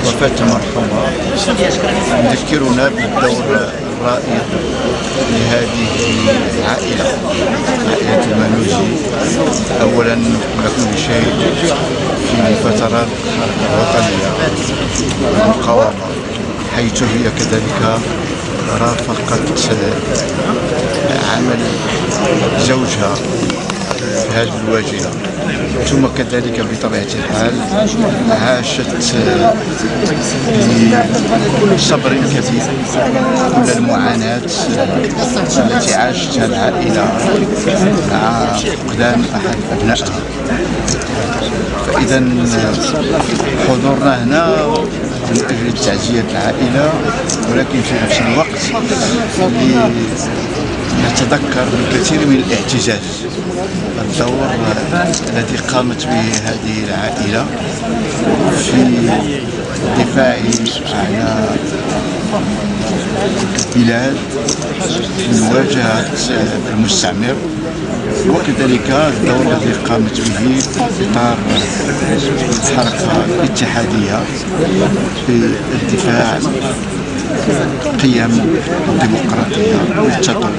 وفاة المرحومة تذكرنا بالدور الرائد لهذه العائلة، عائلة المانوجي. أولا قبل كل شيء في فترات الحركة الوطنية والمقاومة، حيث هي كذلك رافقت عمل زوجها في هذه الواجهة، ثم كذلك بطبيعة الحال عاشت بصبر كبير كل المعاناة التي عاشتها العائلة مع فقدان أحد أبنائها. فإذا حضورنا هنا من أجل تعزية العائلة، ولكن في نفس الوقت نتذكر بالكثير من الاعتزاز الدور الذي قامت به هذه العائلة في الدفاع على البلاد في مواجهة المستعمر، وكذلك الدور الذي قامت به في إطار الحركة الاتحادية في الدفاع عن قيم الديمقراطية والتطور.